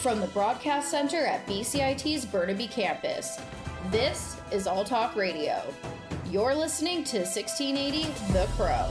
From the Broadcast Center at BCIT's Burnaby Campus, this is All Talk Radio. You're listening to 1680 The Crow.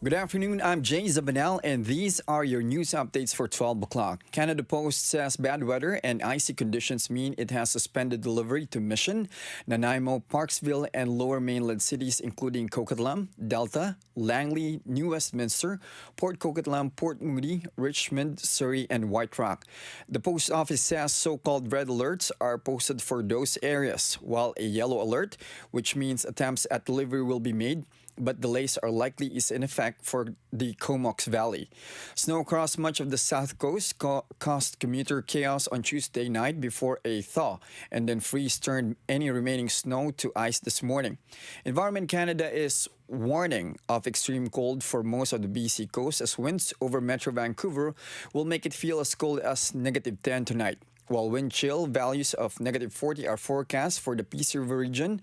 Good afternoon, I'm Jay Zabanel, and these are your news updates for 12 o'clock. Canada Post says bad weather and icy conditions mean it has suspended delivery to Mission, Nanaimo, Parksville, and Lower Mainland cities including Coquitlam, Delta, Langley, New Westminster, Port Coquitlam, Port Moody, Richmond, Surrey, and White Rock. The post office says so-called red alerts are posted for those areas, while a yellow alert, which means attempts at delivery will be made, but delays are likely is in effect for the Comox Valley. Snow across much of the south coast caused commuter chaos on Tuesday night before a thaw, and then freeze turned any remaining snow to ice this morning. Environment Canada is warning of extreme cold for most of the BC coast as winds over Metro Vancouver will make it feel as cold as -10 tonight, while wind chill values of -40 are forecast for the Peace River region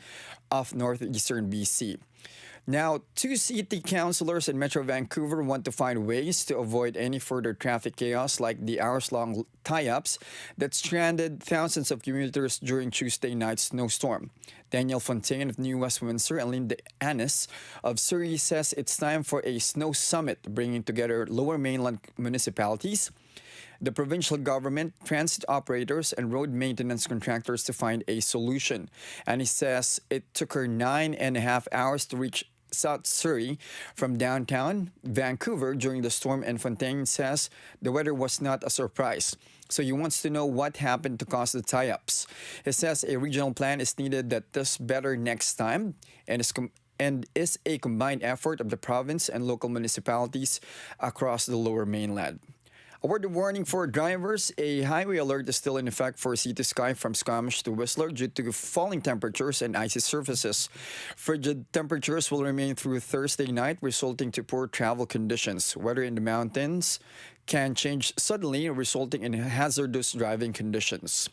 of northeastern BC. Now, two city councillors in Metro Vancouver want to find ways to avoid any further traffic chaos like the hours-long tie-ups that stranded thousands of commuters during Tuesday night's snowstorm. Daniel Fontaine of New Westminster and Linda Annis of Surrey says it's time for a snow summit bringing together lower mainland municipalities, the provincial government, transit operators, and road maintenance contractors to find a solution. And he says it took her 9.5 hours to reach South Surrey from downtown Vancouver during the storm, and Fontaine says the weather was not a surprise. So he wants to know what happened to cause the tie-ups. He says a regional plan is needed that does better next time and is a combined effort of the province and local municipalities across the lower mainland. A word of warning for drivers, a highway alert is still in effect for Sea to Sky from Squamish to Whistler due to falling temperatures and icy surfaces. Frigid temperatures will remain through Thursday night, resulting to poor travel conditions. Weather in the mountains can change suddenly, resulting in hazardous driving conditions.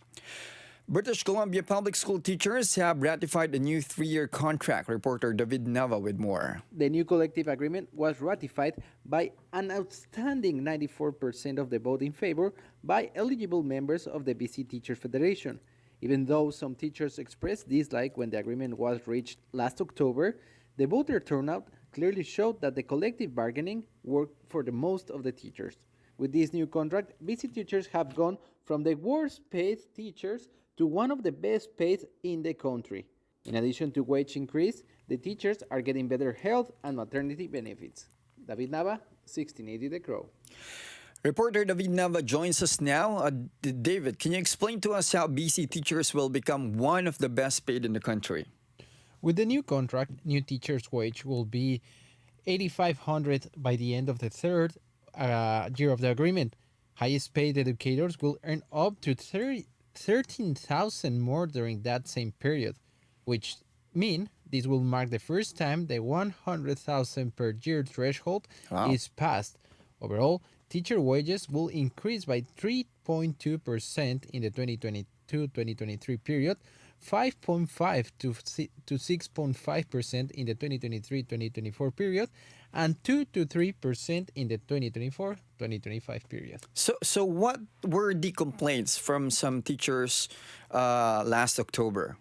British Columbia public school teachers have ratified a new 3-year contract. Reporter David Nava with more. The new collective agreement was ratified by an outstanding 94% of the vote in favor by eligible members of the BC Teachers Federation. Even though some teachers expressed dislike when the agreement was reached last October, the voter turnout clearly showed that the collective bargaining worked for the most of the teachers. With this new contract, BC teachers have gone from the worst paid teachers to one of the best paid in the country. In addition to wage increase, the teachers are getting better health and maternity benefits. David Nava, 1680 The Crow. Reporter David Nava joins us now. David, can you explain to us how BC teachers will become one of the best paid in the country? With the new contract, new teachers' wage will be $8,500 by the end of the third year of the agreement. Highest paid educators will earn up to $13,000 more during that same period, which mean this will mark the first time the $100,000 per year threshold is passed. Overall, teacher wages will increase by 3.2% in the 2022-2023 period, 5.5 to 6.5% in the 2023-2024 period, and 2 to 3% in the 2024-2025 period. So what were the complaints from some teachers last October?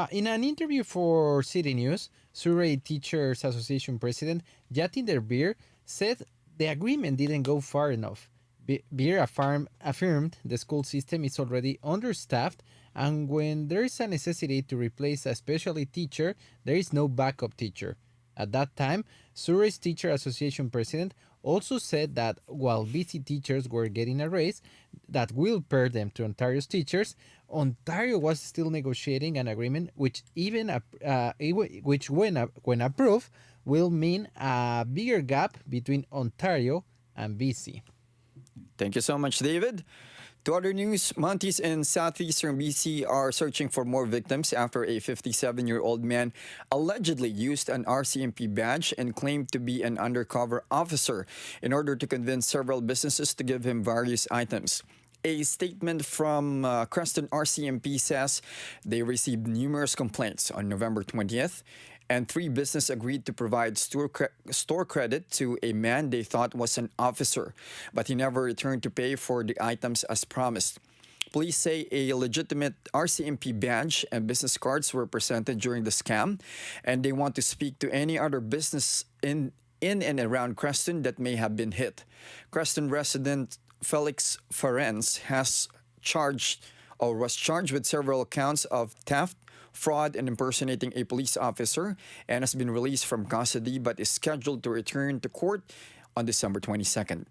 In an interview for City News, Surrey Teachers Association President Jatinder Beer said the agreement didn't go far enough. Beer affirmed the school system is already understaffed, and when there is a necessity to replace a specialty teacher, there is no backup teacher. At that time, Surrey's Teacher Association president also said that while BC teachers were getting a raise that will pair them to Ontario's teachers, Ontario was still negotiating an agreement which when approved, will mean a bigger gap between Ontario and BC. Thank you so much, David. To other news, Mounties in southeastern BC are searching for more victims after a 57-year-old man allegedly used an RCMP badge and claimed to be an undercover officer in order to convince several businesses to give him various items. A statement from Creston RCMP says they received numerous complaints on November 20th And 3 businesses agreed to provide store credit to a man they thought was an officer, but he never returned to pay for the items as promised. Police say a legitimate RCMP badge and business cards were presented during the scam, and they want to speak to any other business in and around Creston that may have been hit. Creston resident Felix Ferenc was charged with several counts of theft, fraud, and impersonating a police officer, and has been released from custody but is scheduled to return to court on December 22nd.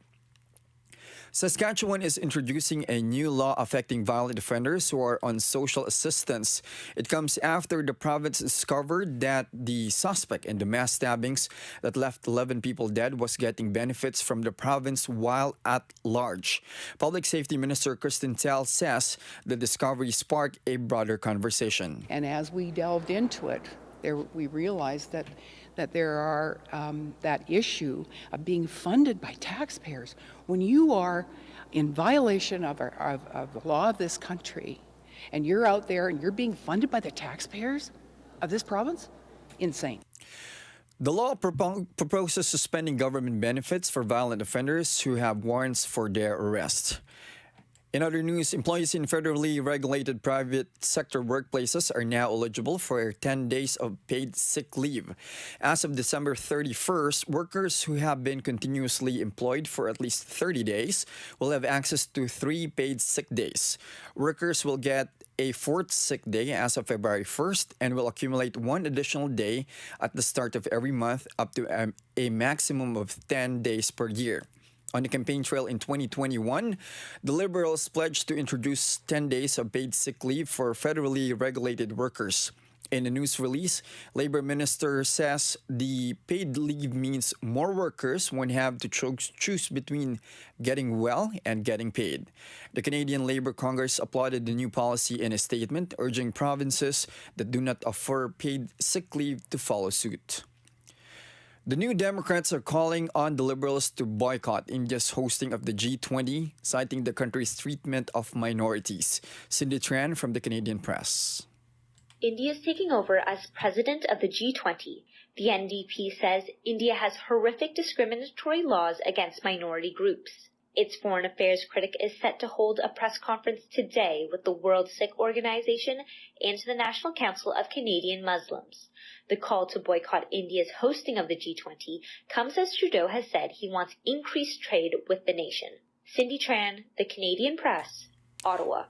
Saskatchewan is introducing a new law affecting violent offenders who are on social assistance. It comes after the province discovered that the suspect in the mass stabbings that left 11 people dead was getting benefits from the province while at large. Public Safety Minister Kristen Tell says the discovery sparked a broader conversation. And as we delved into it, we realized that there are that issue of being funded by taxpayers. When you are in violation of the law of this country, and you're out there and you're being funded by the taxpayers of this province, insane. The law proposes suspending government benefits for violent offenders who have warrants for their arrest. In other news, employees in federally regulated private sector workplaces are now eligible for 10 days of paid sick leave. As of December 31st, workers who have been continuously employed for at least 30 days will have access to 3 paid sick days. Workers will get a 4th sick day as of February 1st and will accumulate 1 additional day at the start of every month up to a maximum of 10 days per year. On the campaign trail in 2021, the Liberals pledged to introduce 10 days of paid sick leave for federally regulated workers. In a news release, Labor Minister says the paid leave means more workers won't have to choose between getting well and getting paid. The Canadian Labour Congress applauded the new policy in a statement, urging provinces that do not offer paid sick leave to follow suit. The New Democrats are calling on the Liberals to boycott India's hosting of the G20, citing the country's treatment of minorities. Cindy Tran from the Canadian Press. India is taking over as president of the G20. The NDP says India has horrific discriminatory laws against minority groups. Its foreign affairs critic is set to hold a press conference today with the World Sikh Organization and the National Council of Canadian Muslims. The call to boycott India's hosting of the G20 comes as Trudeau has said he wants increased trade with the nation. Cindy Tran, the Canadian Press, Ottawa.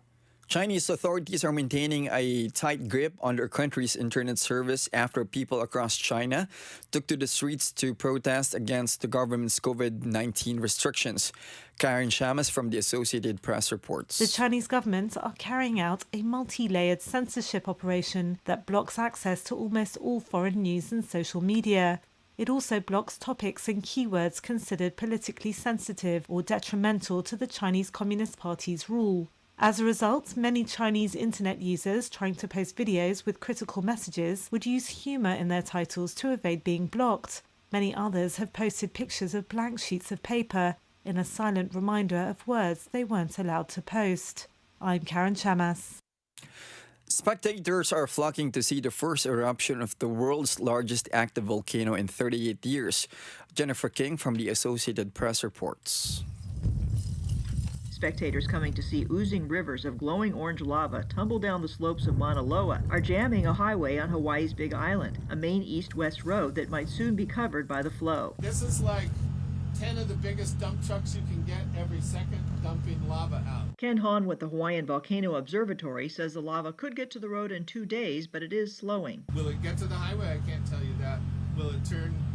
Chinese authorities are maintaining a tight grip on their country's internet service after people across China took to the streets to protest against the government's COVID-19 restrictions. Karen Shamas from the Associated Press reports. The Chinese government are carrying out a multi-layered censorship operation that blocks access to almost all foreign news and social media. It also blocks topics and keywords considered politically sensitive or detrimental to the Chinese Communist Party's rule. As a result, many Chinese internet users trying to post videos with critical messages would use humour in their titles to evade being blocked. Many others have posted pictures of blank sheets of paper in a silent reminder of words they weren't allowed to post. I'm Karen Chamas. Spectators are flocking to see the first eruption of the world's largest active volcano in 38 years. Jennifer King from the Associated Press reports. Spectators coming to see oozing rivers of glowing orange lava tumble down the slopes of Mauna Loa are jamming a highway on Hawaii's Big Island, a main east-west road that might soon be covered by the flow. This is like 10 of the biggest dump trucks you can get every second dumping lava out. Ken Hahn with the Hawaiian Volcano Observatory says the lava could get to the road in 2 days, but it is slowing. Will it get to the highway? I can't tell you that. Will it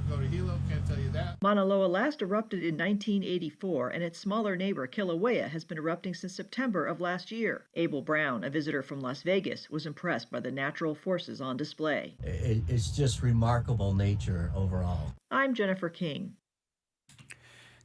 go to Hilo? Can't tell you that. Mauna Loa last erupted in 1984, and its smaller neighbor, Kilauea, has been erupting since September of last year. Abel Brown, a visitor from Las Vegas, was impressed by the natural forces on display. It's just remarkable nature overall. I'm Jennifer King.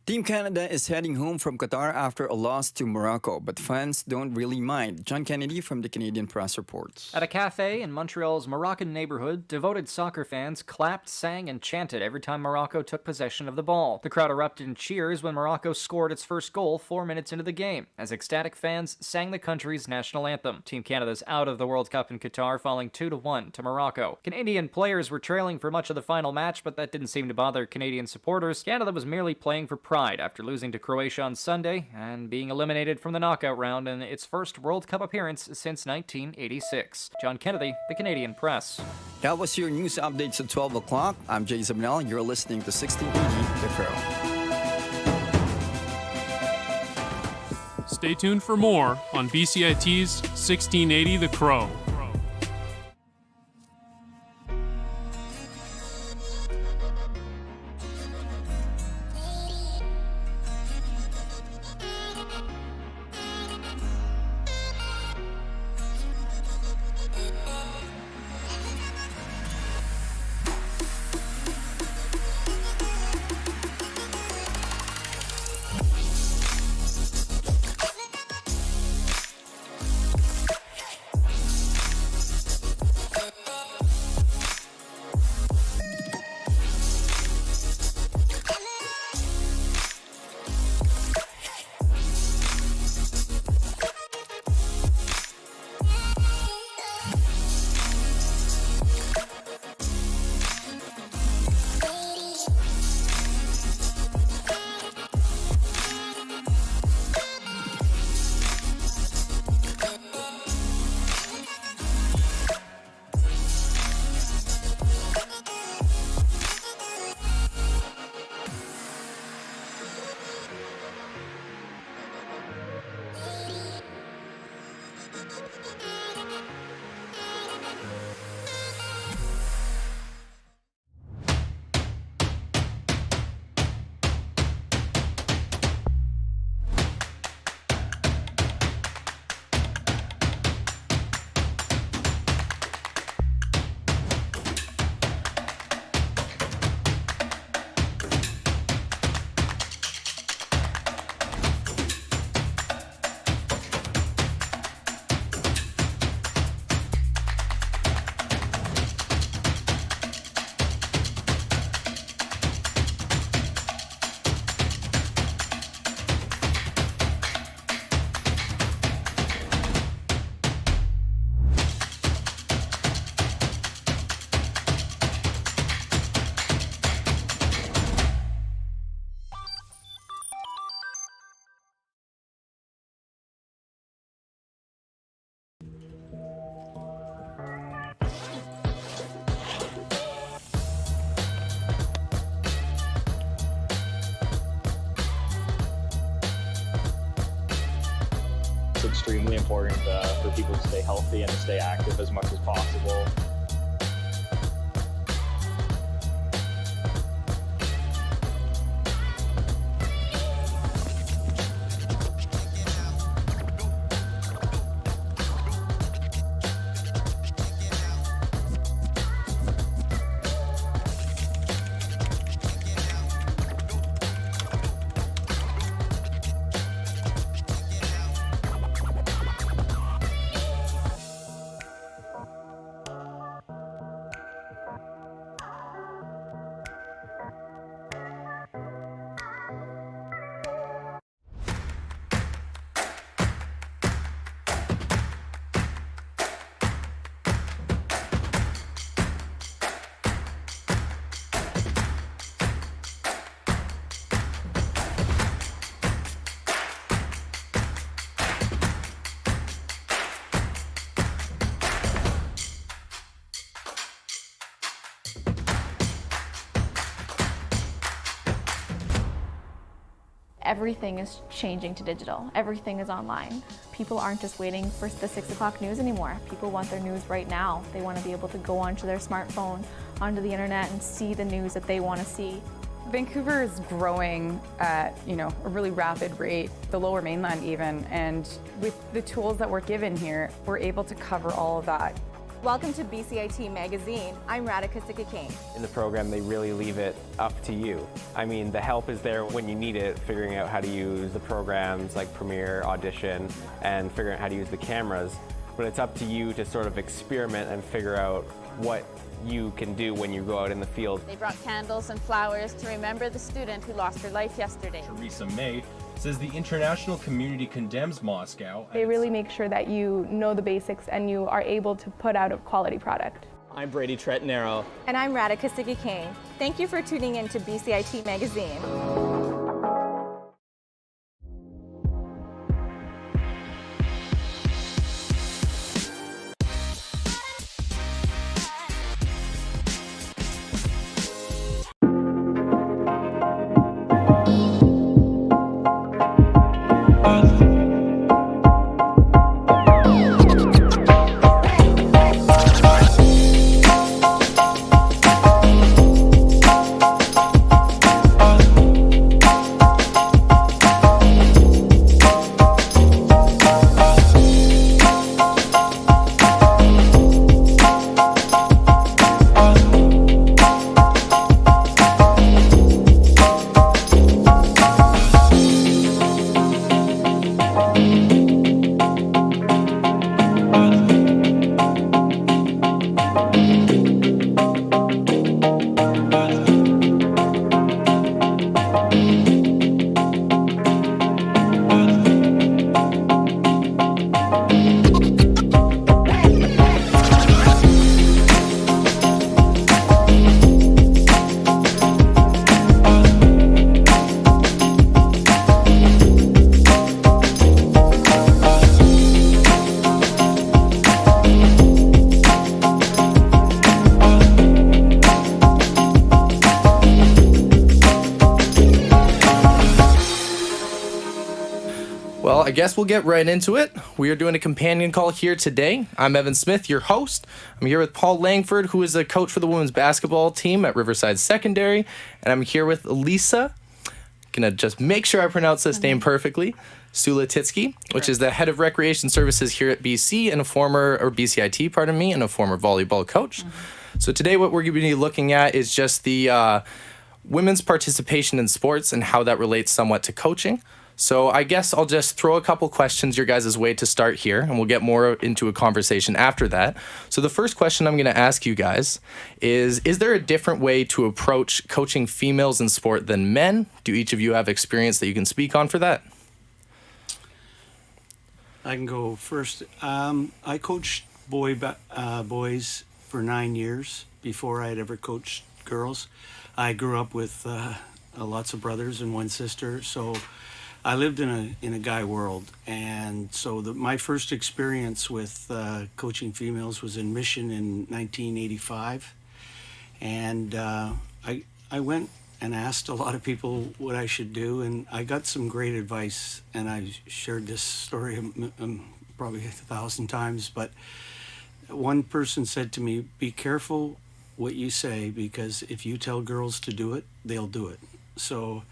Team Canada is heading home from Qatar after a loss to Morocco, but fans don't really mind. John Kennedy from the Canadian Press reports. At a cafe in Montreal's Moroccan neighborhood, devoted soccer fans clapped, sang, and chanted every time Morocco took possession of the ball. The crowd erupted in cheers when Morocco scored its first goal 4 minutes into the game, as ecstatic fans sang the country's national anthem. Team Canada's out of the World Cup in Qatar, falling 2-1 to Morocco. Canadian players were trailing for much of the final match, but that didn't seem to bother Canadian supporters. Canada was merely playing for pride after losing to Croatia on Sunday and being eliminated from the knockout round in its first World Cup appearance since 1986. John Kennedy, the Canadian Press. That was your news updates at 12 o'clock. I'm Jay Zabinel. You're listening to 1680 The Crow. Stay tuned for more on BCIT's 1680 The Crow. Extremely important for people to stay healthy and to stay active as much as possible. Everything is changing to digital. Everything is online. People aren't just waiting for the 6 o'clock news anymore. People want their news right now. They want to be able to go onto their smartphone, onto the internet, and see the news that they want to see. Vancouver is growing at, a really rapid rate, the Lower Mainland even, and with the tools that we're given here, we're able to cover all of that. Welcome to BCIT Magazine. I'm Radhika Sikakane. In the program, they really leave it up to you. I mean, the help is there when you need it, figuring out how to use the programs like Premiere, Audition, and figuring out how to use the cameras. But it's up to you to sort of experiment and figure out what you can do when you go out in the field. They brought candles and flowers to remember the student who lost her life yesterday. Theresa May says the international community condemns Moscow. They really make sure that you know the basics and you are able to put out a quality product. I'm Brady Tretanero. And I'm Radhika Sikakane. Thank you for tuning in to BCIT Magazine. Well, I guess we'll get right into it. We are doing a companion call here today. I'm Evan Smith, your host. I'm here with Paul Langford, who is a coach for the women's basketball team at Riverside Secondary. And I'm here with Lisa. Gonna just make sure I pronounce this name perfectly. Sulatitsky, which is the head of recreation services here at BC and BCIT, pardon me, and a former volleyball coach. So today what we're going to be looking at is just the women's participation in sports and how that relates somewhat to coaching. So I guess I'll just throw a couple questions your guys' way to start here, and we'll get more into a conversation after that. So the first question I'm going to ask you guys is there a different way to approach coaching females in sport than men? Do each of you have experience that you can speak on for that? I can go first. I coached boys for 9 years before I had ever coached girls. I grew up with lots of brothers and one sister, so I lived in a guy world, and so my first experience with coaching females was in Mission in 1985, and I went and asked a lot of people what I should do, and I got some great advice, and I shared this story probably 1,000 times, but one person said to me, "Be careful what you say, because if you tell girls to do it, they'll do it." So.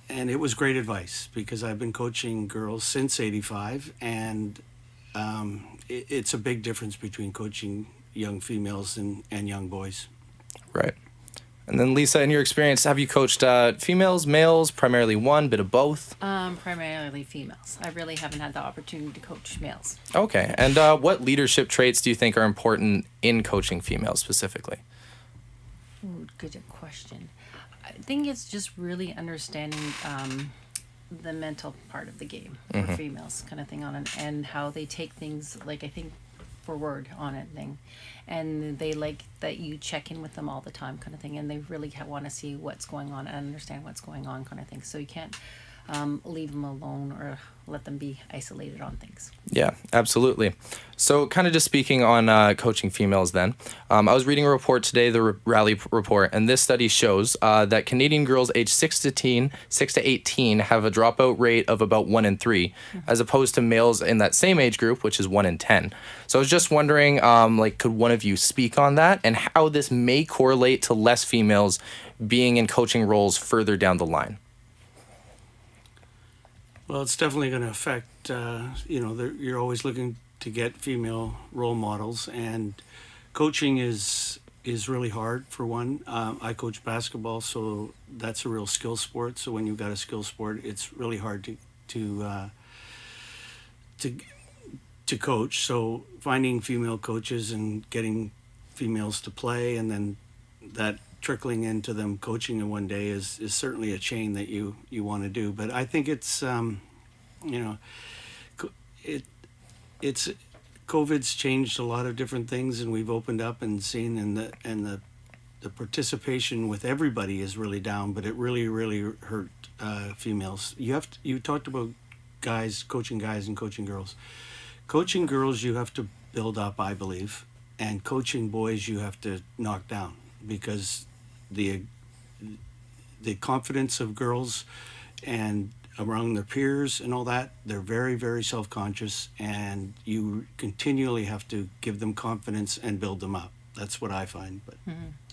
And it was great advice, because I've been coaching girls since '85, and it's a big difference between coaching young females and young boys. Right. And then Lisa, in your experience, have you coached females, males, primarily one, bit of both? Primarily females. I really haven't had the opportunity to coach males. Okay. And what leadership traits do you think are important in coaching females specifically? Ooh, good question. I think it's just really understanding the mental part of the game for females, kind of thing on it, and how they take things, like, I think, forward on it thing, and they like that you check in with them all the time, kind of thing, and they really want to see what's going on and understand what's going on, kind of thing. So you can't leave them alone or let them be isolated on things. Yeah, absolutely. So kind of just speaking on coaching females then, I was reading a report today, the Rally report, and this study shows that Canadian girls aged 6 to 18 have a dropout rate of about 1 in 3, as opposed to males in that same age group, which is 1 in 10. So I was just wondering, could one of you speak on that and how this may correlate to less females being in coaching roles further down the line? Well, it's definitely going to affect, you're always looking to get female role models, and coaching is really hard for one. I coach basketball, so that's a real skill sport. So when you've got a skill sport, it's really hard to coach. So finding female coaches and getting females to play, and then that trickling into them coaching in one day is certainly a chain that you want to do. But I think it's it's COVID's changed a lot of different things, and we've opened up and seen, and the participation with everybody is really down, but it really hurt females. You talked about coaching guys and coaching girls. Coaching girls you have to build up, I believe, and coaching boys you have to knock down, because the confidence of girls and around their peers and all that, they're very self-conscious, and you continually have to give them confidence and build them up. That's what I find. But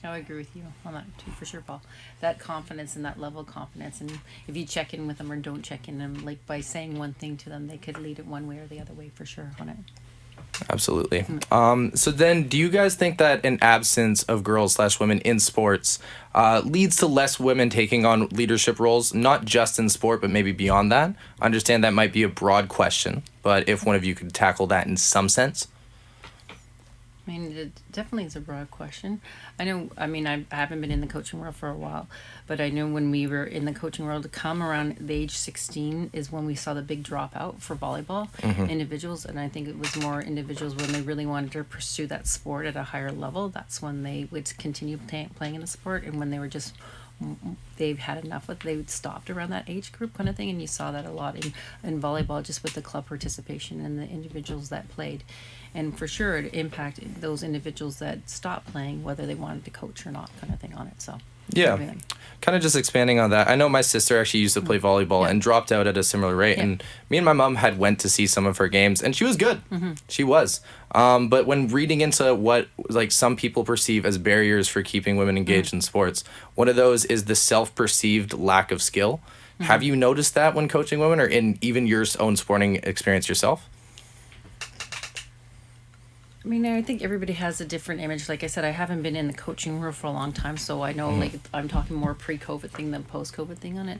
I agree with you on that too, for sure, Paul. That confidence and that level of confidence, and if you check in with them or don't check in them, like by saying one thing to them, they could lead it one way or the other way, for sure, on it. Absolutely. So then, do you guys think that an absence of girls/women in sports leads to less women taking on leadership roles, not just in sport, but maybe beyond that? I understand that might be a broad question, but if one of you could tackle that in some sense. I mean, it definitely is a broad question. I haven't been in the coaching world for a while, but I know when we were in the coaching world, to come around the age 16 is when we saw the big dropout for volleyball individuals. And I think it was more individuals when they really wanted to pursue that sport at a higher level. That's when they would continue playing in the sport. And when they were just, they've had enough with, they would stopped around that age group kind of thing. And you saw that a lot in volleyball, just with the club participation and the individuals that played. And for sure, it impacted those individuals that stopped playing, whether they wanted to coach or not, kind of thing on it. So yeah, kind of just expanding on that. I know my sister actually used to play volleyball and dropped out at a similar rate. And me and my mom had went to see some of her games, and she was good. She was. But when reading into what like some people perceive as barriers for keeping women engaged in sports, one of those is the self-perceived lack of skill. Have you noticed that when coaching women, or in even your own sporting experience yourself? I mean, I think everybody has a different image. Like I said, I haven't been in the coaching world for a long time, so I know like I'm talking more pre-COVID thing than post-COVID thing on it.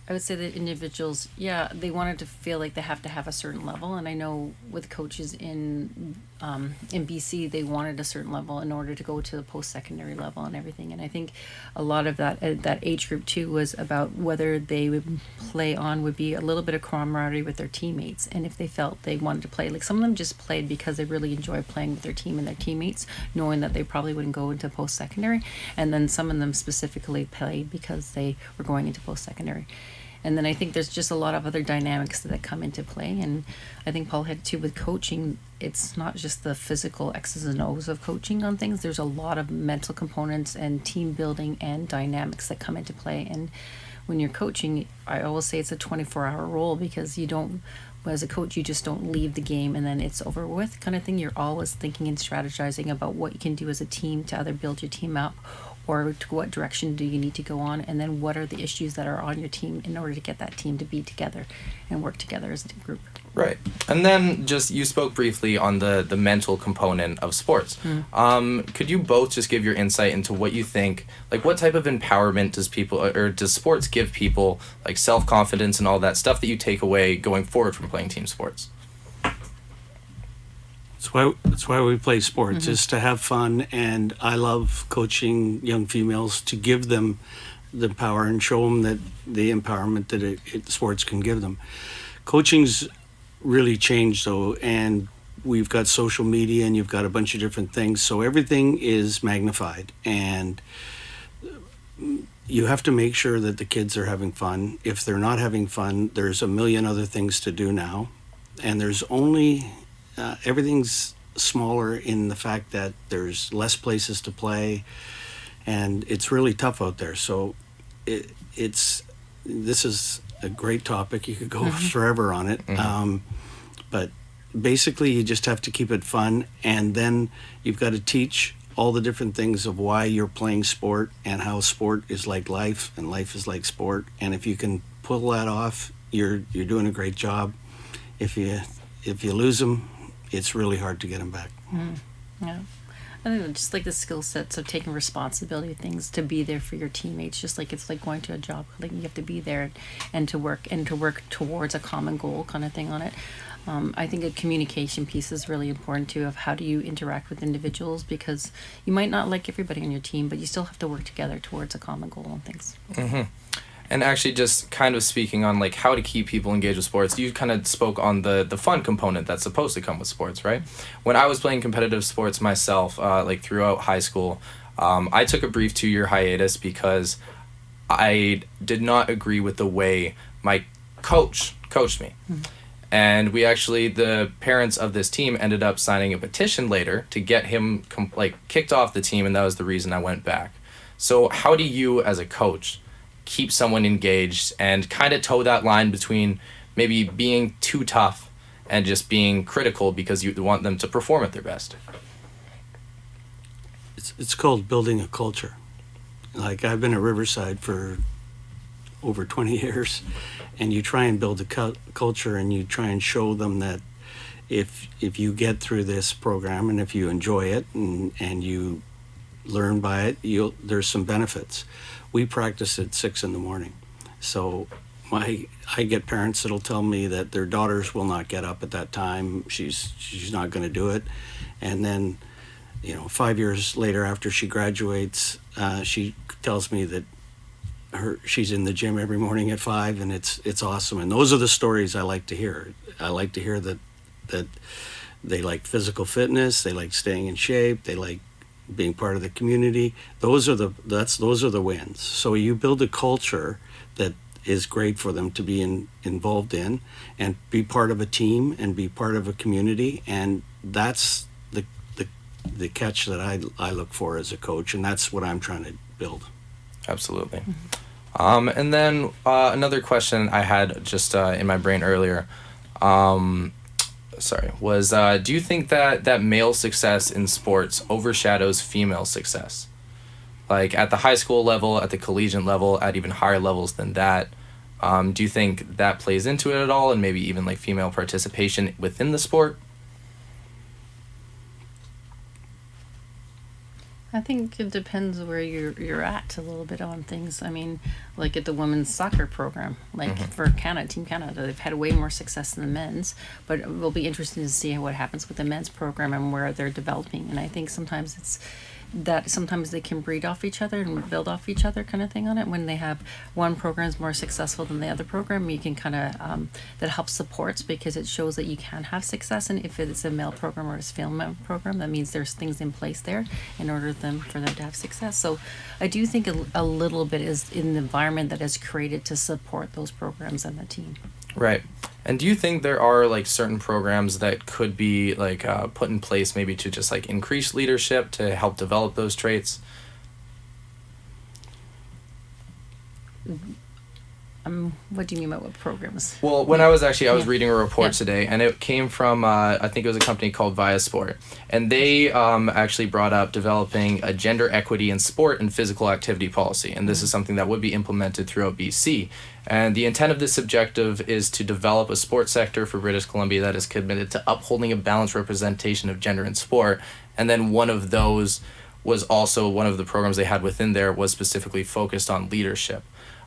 I would say that individuals, they wanted to feel like they have to have a certain level, and I know with coaches in BC, they wanted a certain level in order to go to the post-secondary level and everything. And I think a lot of that age group too was about whether they would play on would be a little bit of camaraderie with their teammates, and if they felt they wanted to play. Like some of them just played because they really enjoyed playing with their team and their teammates, knowing that they probably wouldn't go into post-secondary. And then some of them specifically played because they were going into post-secondary. And then I think there's just a lot of other dynamics that come into play. And I think Paul had too with coaching, it's not just the physical X's and O's of coaching on things. There's a lot of mental components and team building and dynamics that come into play. And when you're coaching, I always say it's a 24-hour role, because you don't, as a coach, you just don't leave the game and then it's over with kind of thing. You're always thinking and strategizing about what you can do as a team to either build your team up, or to what direction do you need to go on, and then what are the issues that are on your team in order to get that team to be together and work together as a group. Right. And then just, you spoke briefly on the mental component of sports. Could you both just give your insight into what you think, like what type of empowerment does sports give people, like self-confidence and all that stuff that you take away going forward from playing team sports? That's why we play sports, is to have fun, and I love coaching young females to give them the power and show them that the empowerment that sports can give them. Coaching's really changed though, and we've got social media and you've got a bunch of different things, so everything is magnified, and you have to make sure that the kids are having fun. If they're not having fun, there's a million other things to do now, and there's only everything's smaller in the fact that there's less places to play, and it's really tough out there. So this is a great topic. You could go forever on it. But basically you just have to keep it fun, and then you've got to teach all the different things of why you're playing sport and how sport is like life and life is like sport. And if you can pull that off, you're doing a great job. If if you lose them, it's really hard to get them back. Yeah. I don't know, just like the skill sets of taking responsibility of things, to be there for your teammates, just like it's like going to a job. Like you have to be there and to work towards a common goal kind of thing on it. I think a communication piece is really important too, of how do you interact with individuals, because you might not like everybody on your team, but you still have to work together towards a common goal and things. Mm-hmm. And actually, just kind of speaking on like how to keep people engaged with sports, you kind of spoke on the fun component that's supposed to come with sports, right? When I was playing competitive sports myself, like throughout high school, I took a brief 2-year hiatus because I did not agree with the way my coach coached me. And we actually, the parents of this team ended up signing a petition later to get him kicked off the team, and that was the reason I went back. So how do you, as a coach, keep someone engaged and kind of toe that line between maybe being too tough and just being critical because you want them to perform at their best? It's called building a culture. Like, I've been at Riverside for over 20 years, and you try and build a culture, and you try and show them that if you get through this program and if you enjoy it and you learn by it, there's some benefits. We practice at 6 a.m. So I get parents that'll tell me that their daughters will not get up at that time. She's not going to do it. And then, 5 years later after she graduates, she tells me that she's in the gym every morning at 5, and it's awesome. And those are the stories I like to hear. I like to hear that they like physical fitness, they like staying in shape, they like being part of the community. Those are the wins. So you build a culture that is great for them to be involved in, and be part of a team and be part of a community. And that's the catch that I look for as a coach, and that's what I'm trying to build. Absolutely. And then another question I had just in my brain earlier, was do you think that male success in sports overshadows female success? Like at the high school level, at the collegiate level, at even higher levels than that, do you think that plays into it at all, and maybe even like female participation within the sport? I think it depends where you're at a little bit on things. I mean, like at the women's soccer program, for Canada, Team Canada, they've had way more success than the men's, but it will be interesting to see what happens with the men's program and where they're developing. And I think sometimes sometimes they can breed off each other and build off each other kind of thing on it. When they have one program is more successful than the other program, you can kind of, that helps supports, because it shows that you can have success. And if it's a male program or a female program, that means there's things in place there in order for them to have success. So I do think a little bit is in the environment that is created to support those programs and the team. Right. And do you think there are like certain programs that could be like put in place maybe to just like increase leadership to help develop those traits? What do you mean by what programs? Well, when I was reading a report today, and it came from, I think it was a company called Viasport, and they actually brought up developing a gender equity in sport and physical activity policy, and this is something that would be implemented throughout BC. And the intent of this objective is to develop a sports sector for British Columbia that is committed to upholding a balanced representation of gender in sport. And then one of those was also one of the programs they had within there was specifically focused on leadership.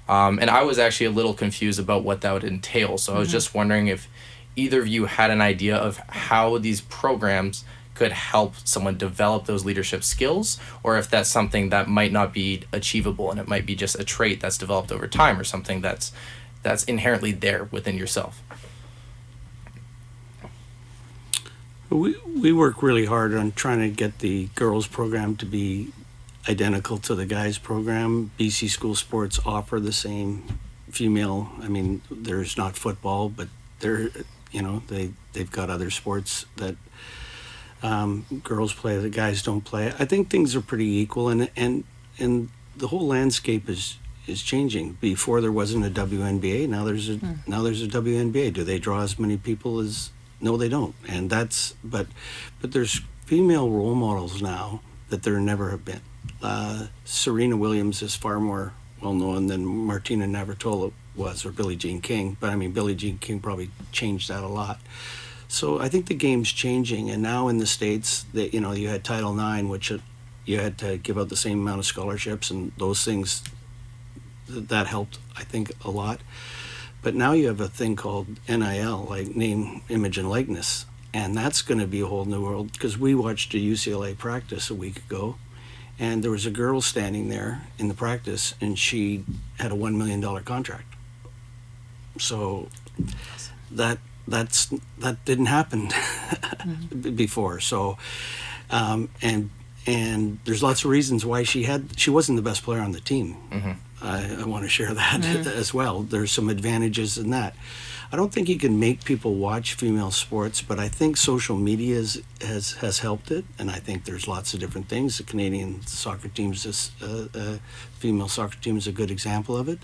And I was actually a little confused about what that would entail. So I was just wondering if either of you had an idea of how these programs could help someone develop those leadership skills, or if that's something that might not be achievable and it might be just a trait that's developed over time, or something that's inherently there within yourself. We work really hard on trying to get the girls program to be identical to the guys program. BC School Sports offer the same female. I mean, there's not football, but they've got other sports that girls play that guys don't play. I think things are pretty equal, and the whole landscape is changing. Before there wasn't a WNBA, now there's a WNBA. Do they draw as many people as? No, they don't. And but there's female role models now that there never have been. Serena Williams is far more well known than Martina Navratilova was, or Billie Jean King. But I mean, Billie Jean King probably changed that a lot. So I think the game's changing, and now in the States, that you had Title IX, which you had to give out the same amount of scholarships and those things. That helped, I think, a lot. But now you have a thing called NIL, like name, image, and likeness, and that's going to be a whole new world. Because we watched a UCLA practice a week ago, and there was a girl standing there in the practice, and she had a $1 million contract. So that didn't happen before. So and there's lots of reasons why she wasn't the best player on the team. I want to share that as well. There's some advantages in that. I don't think you can make people watch female sports, but I think social media has helped it, and I think there's lots of different things. The Canadian soccer teams, female soccer team is a good example of it,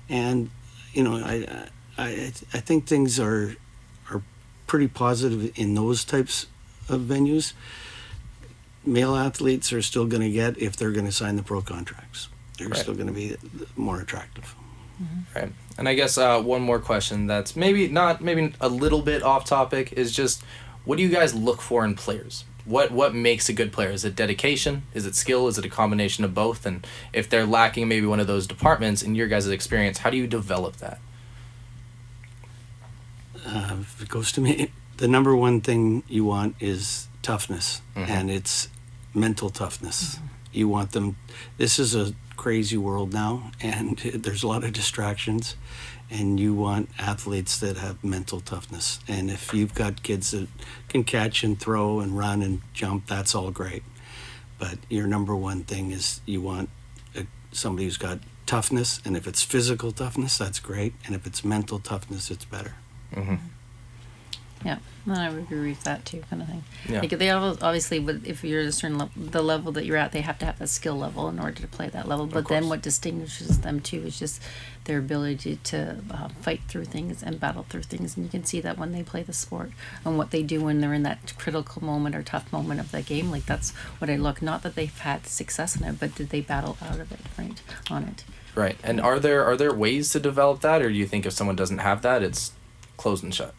and I think things are pretty positive in those types of venues. Male athletes are still going to get, if they're going to sign the pro contracts, they're still going to be more attractive. Right. And I guess one more question that's maybe a little bit off topic is just, what do you guys look for in players? What makes a good player? Is it dedication? Is it skill? Is it a combination of both? And if they're lacking maybe one of those departments, in your guys' experience, how do you develop that? If it goes to me, the number one thing you want is toughness, and it's mental toughness. You want them. This is a crazy world now, and there's a lot of distractions, and you want athletes that have mental toughness. And if you've got kids that can catch and throw and run and jump, that's all great. But your number one thing is you want somebody who's got toughness, and if it's physical toughness, that's great, and if it's mental toughness, it's better. Yeah, I would agree with that too, kind of thing. Yeah. Like they obviously, if you're at a certain level, the level that you're at, they have to have that skill level in order to play at that level. But then what distinguishes them too is just their ability to fight through things and battle through things. And you can see that when they play the sport and what they do when they're in that critical moment or tough moment of the game. Like that's what I look. Not that they've had success in it, but did they battle out of it, right? On it. Right. And are there ways to develop that, or do you think if someone doesn't have that, it's closed and shut?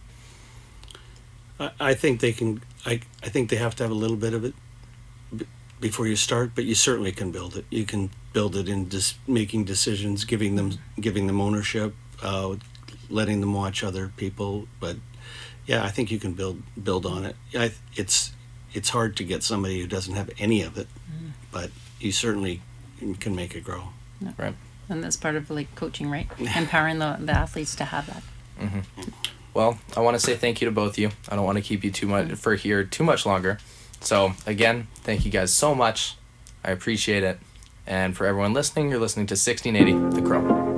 I think they can. I think they have to have a little bit of it before you start, but you certainly can build it. You can build it in just making decisions, giving them ownership, letting them watch other people. But yeah, I think you can build on it. It's hard to get somebody who doesn't have any of it, but you certainly can make it grow. Yeah. Right. And that's part of like coaching, right? Empowering the athletes to have that. Well, I want to say thank you to both of you. I don't want to keep you too much longer. So again, thank you guys so much. I appreciate it. And for everyone listening, you're listening to 1680 The Crow.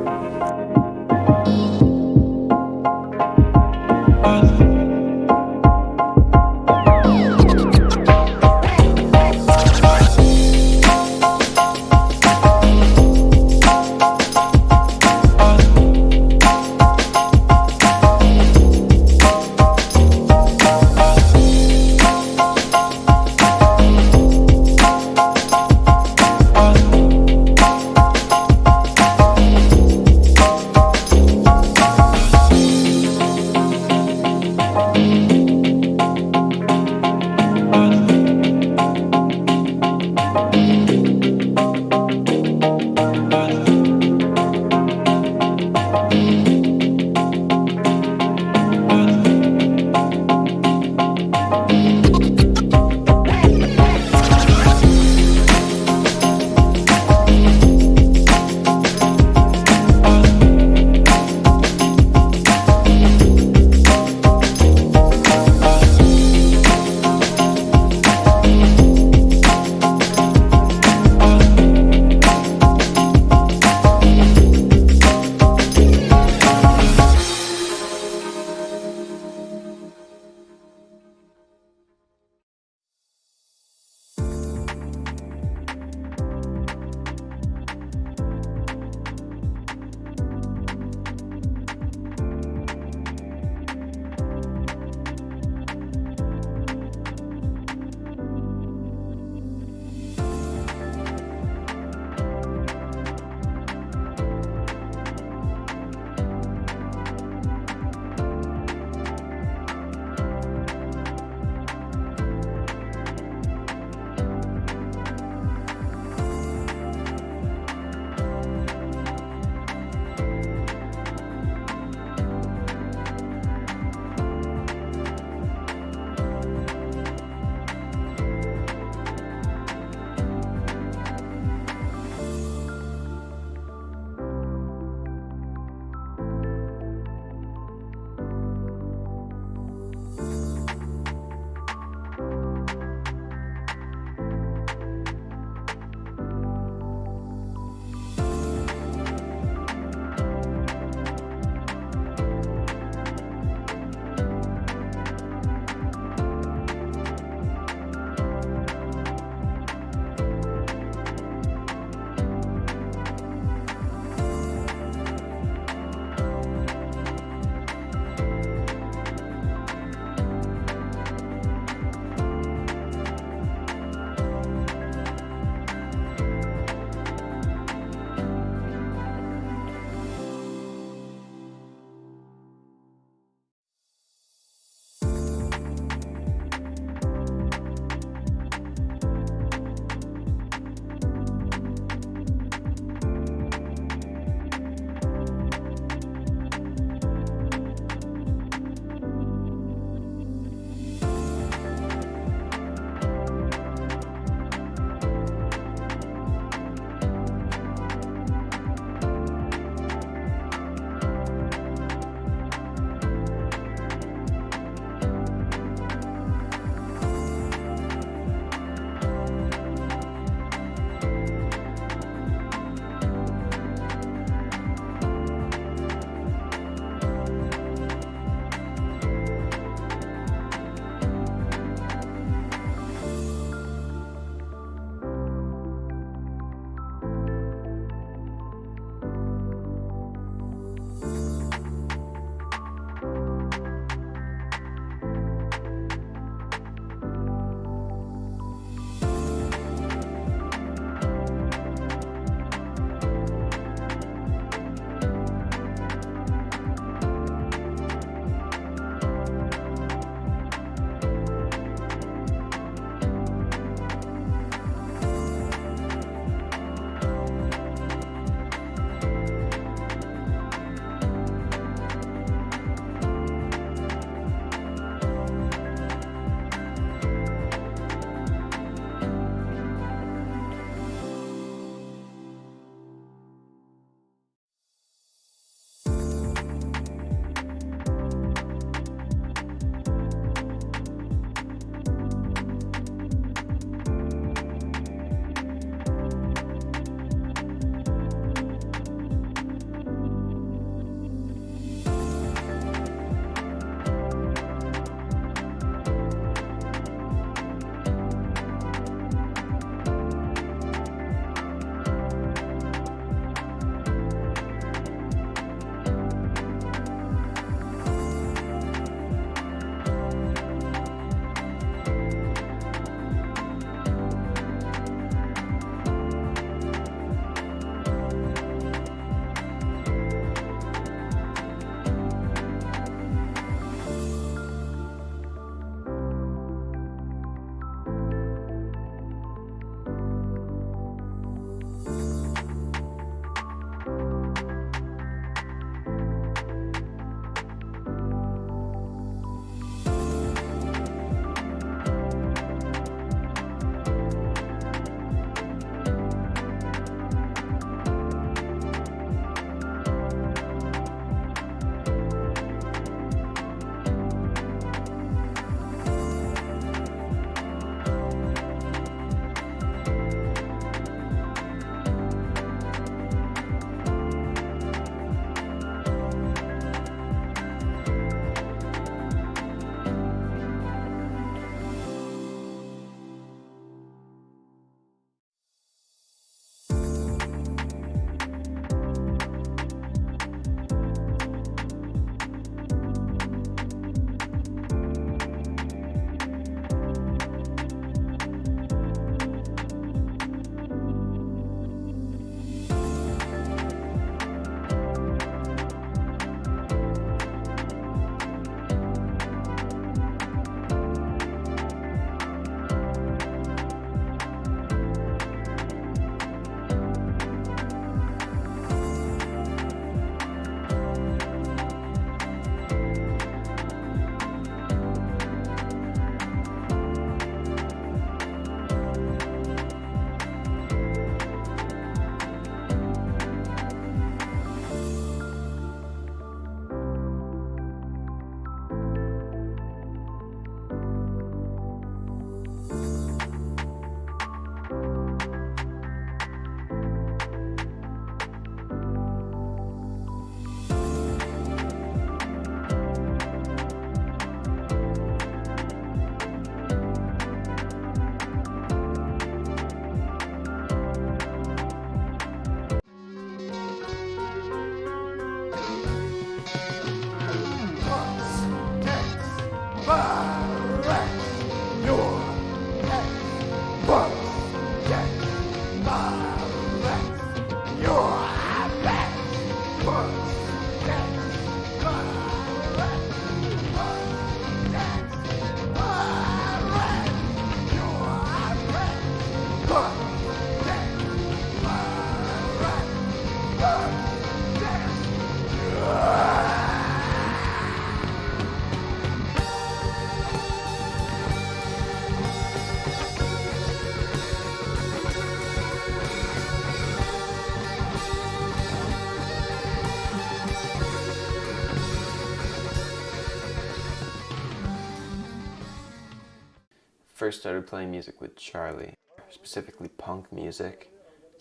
First started playing music with Charlie, specifically punk music,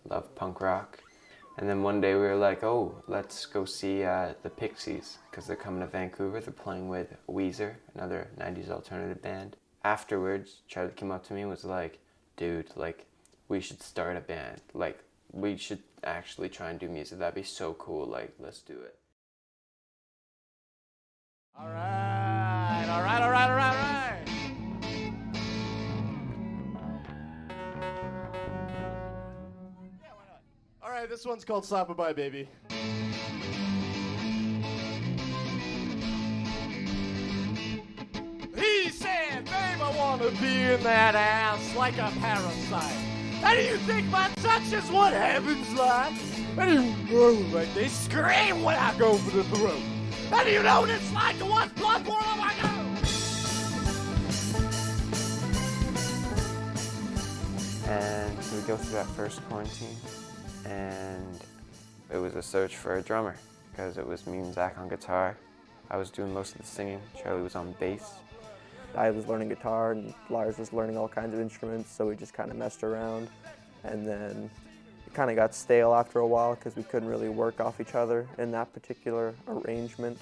loved punk rock. And then one day we were like, oh, let's go see the Pixies, because they're coming to Vancouver. They're playing with Weezer, another 90s alternative band. Afterwards, Charlie came up to me and was like, dude, like, we should start a band. Like, we should actually try and do music. That'd be so cool. Like, let's do it. All right. All right, this one's called Slap-A-Bye, Baby. He said, babe, I want to be in that ass like a parasite. How do you think my touch is what heaven's like? How do you know like they scream when I go for the throat? How do you know what it's like to watch blood pour on my nose? And so we go through that first quarantine, and it was a search for a drummer, because it was me and Zach on guitar. I was doing most of the singing, Charlie was on bass. I was learning guitar and Lars was learning all kinds of instruments, so we just kind of messed around. And then it kind of got stale after a while because we couldn't really work off each other in that particular arrangement.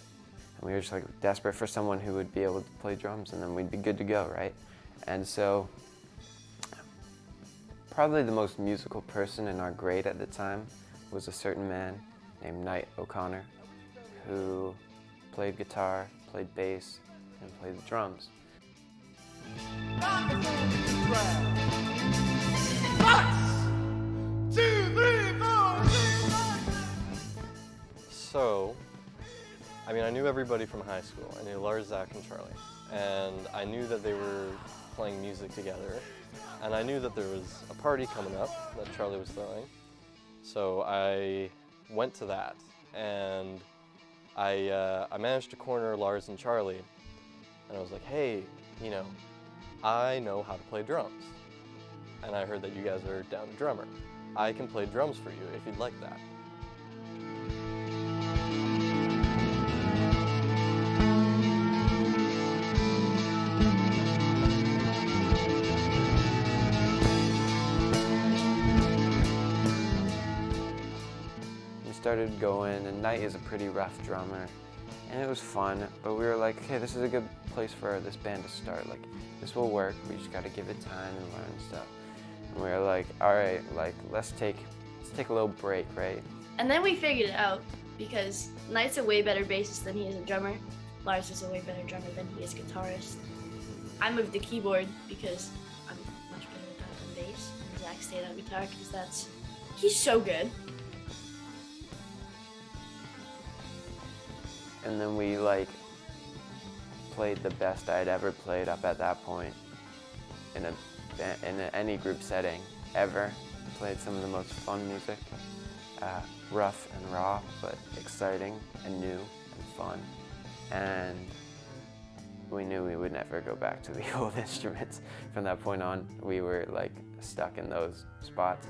And we were just like desperate for someone who would be able to play drums, and then we'd be good to go, right? And so probably the most musical person in our grade at the time was a certain man named Knight O'Connor, who played guitar, played bass, and played the drums. So, I mean, I knew everybody from high school. I knew Lars, Zach, and Charlie. And I knew that they were playing music together. And I knew that there was a party coming up that Charlie was throwing. So I went to that. And I managed to corner Lars and Charlie. And I was like, hey, you know, I know how to play drums. And I heard that you guys are down a drummer. I can play drums for you if you'd like that. We started going, and Knight is a pretty rough drummer, and it was fun, but we were like, okay, this is a good place for this band to start. Like, this will work, we just gotta give it time and learn stuff. And we were like, all right, like, let's take a little break, right? And then we figured it out, because Knight's a way better bassist than he is a drummer. Lars is a way better drummer than he is guitarist. I moved to keyboard because I'm much better at that than bass. And Zach stayed on guitar because he's so good. And then we like played the best I'd ever played up at that point in any group setting ever. Played some of the most fun music, rough and raw, but exciting and new and fun. And we knew we would never go back to the old instruments. From that point on, we were like stuck in those spots.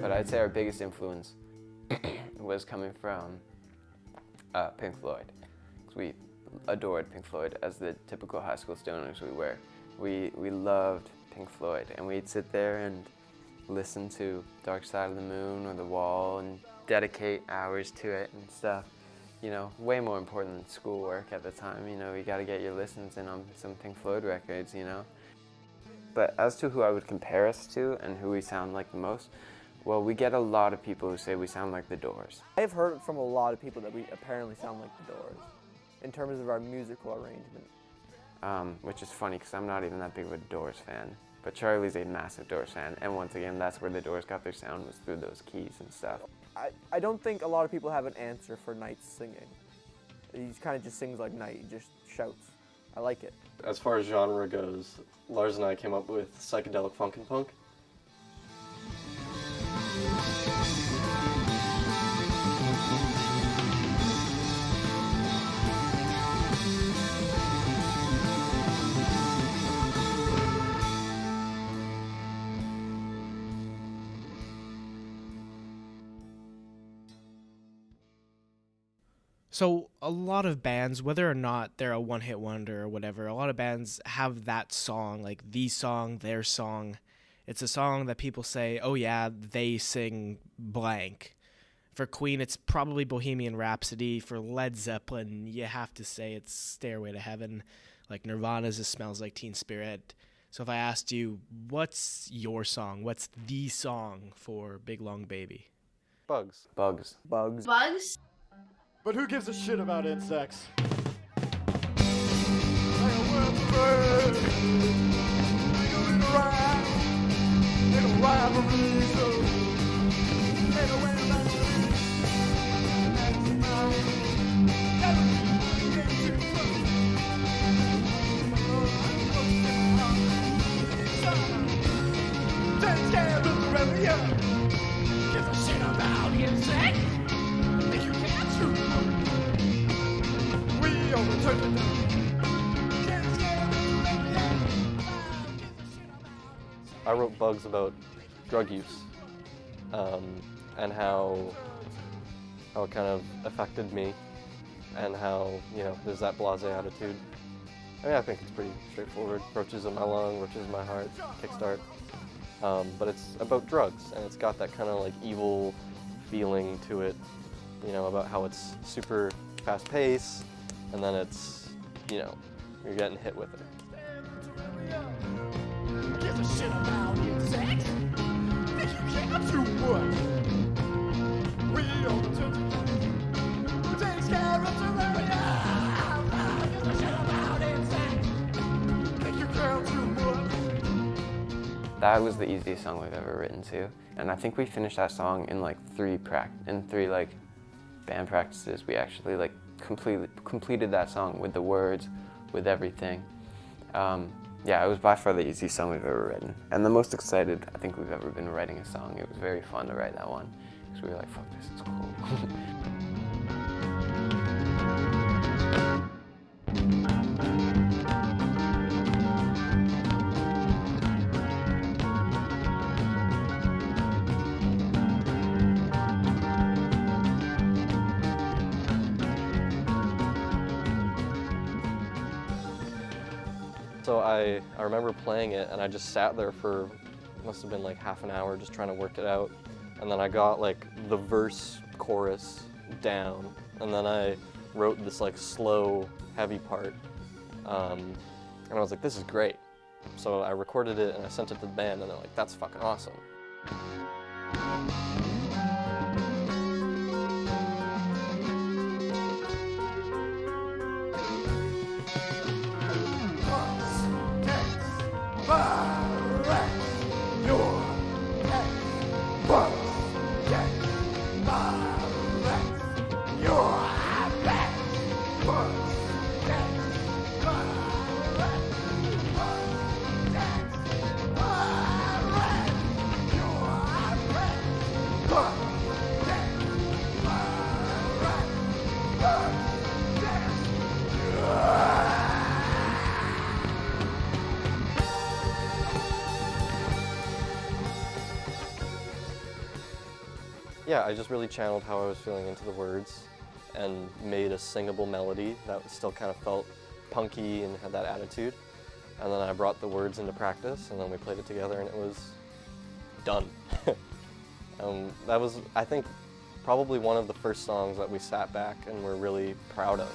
But I'd say our biggest influence was coming from Pink Floyd. Because we adored Pink Floyd as the typical high school stoners we were. We loved Pink Floyd, and we'd sit there and listen to Dark Side of the Moon or The Wall and dedicate hours to it and stuff. You know, way more important than schoolwork at the time. You know, you gotta get your listens in on some Pink Floyd records, you know. But as to who I would compare us to and who we sound like the most, Well, we get a lot of people who say we sound like the Doors. I've heard from a lot of people that we apparently sound like the Doors in terms of our musical arrangement. Which is funny because I'm not even that big of a Doors fan. But Charlie's a massive Doors fan, and once again, that's where the Doors got their sound, was through those keys and stuff. I don't think a lot of people have an answer for Knight's singing. He kind of just sings like Knight, he just shouts. I like it. As far as genre goes, Lars and I came up with psychedelic funk and punk. So a lot of bands, whether or not they're a one-hit wonder or whatever, a lot of bands have that song, like the song, their song. It's a song that people say, oh yeah, they sing blank. For Queen, it's probably Bohemian Rhapsody. For Led Zeppelin, you have to say it's Stairway to Heaven. Like Nirvana's It Smells Like Teen Spirit. So if I asked you, what's your song? What's the song for Big Long Baby? Bugs. Bugs. Bugs. Bugs? But who gives a shit about insects? Gives a shit about insects? Think you can shoot? We overturned the I wrote Bugs about drug use, and how it kind of affected me, and how, you know, there's that blasé attitude. I mean, I think it's pretty straightforward. Roaches in my lung, roaches in my heart, kickstart. But it's about drugs, and it's got that kind of like evil feeling to it, you know, about how it's super fast paced, and then it's, you know, you're getting hit with it. Gives a shit about insects? Think you can too much? We overturned the takes care of Terraria. Gives a shit about insects? Think you can too much? That was the easiest song we've ever written too. And I think we finished that song in like three like band practices. We actually like completed that song with the words, with everything. Yeah, it was by far the easiest song we've ever written. And the most excited I think we've ever been writing a song. It was very fun to write that one, because we were like, fuck, this is cool. So I remember playing it, and I just sat there for, must have been like half an hour just trying to work it out. And then I got like the verse chorus down, and then I wrote this like slow, heavy part. And I was like, this is great. So I recorded it and I sent it to the band, and they're like, that's fucking awesome. Yeah, I just really channeled how I was feeling into the words and made a singable melody that still kind of felt punky and had that attitude. And then I brought the words into practice, and then we played it together, and it was done. That was, I think, probably one of the first songs that we sat back and were really proud of.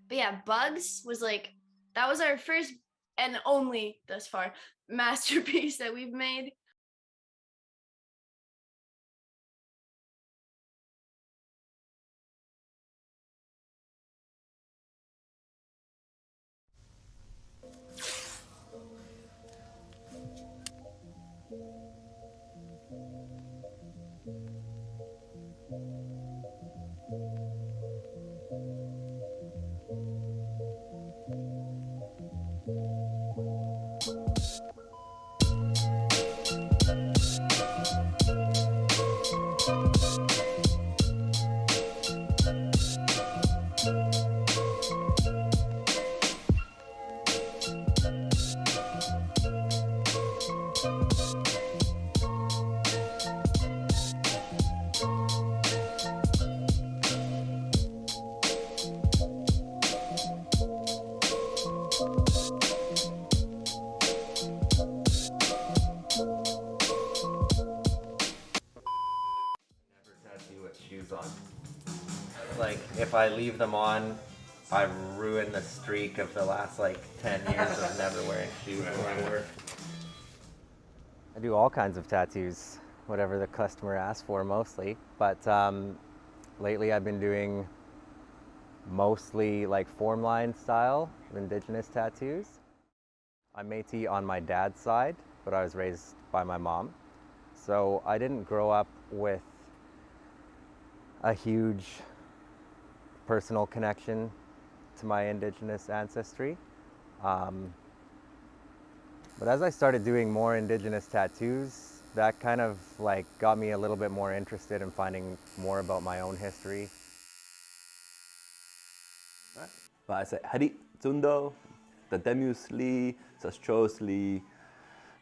But yeah, Bugs was like, that was our first and only thus far masterpiece that we've made. Shoes on. Like, if I leave them on, I ruin the streak of the last 10 years of never wearing shoes when I work. I do all kinds of tattoos, whatever the customer asks for mostly. But lately I've been doing mostly form line style indigenous tattoos. I'm Métis on my dad's side, but I was raised by my mom. So I didn't grow up with a huge personal connection to my indigenous ancestry. But as I started doing more indigenous tattoos, that kind of got me a little bit more interested in finding more about my own history. Và sẽ hadit tundo, the demusli, sastrosli,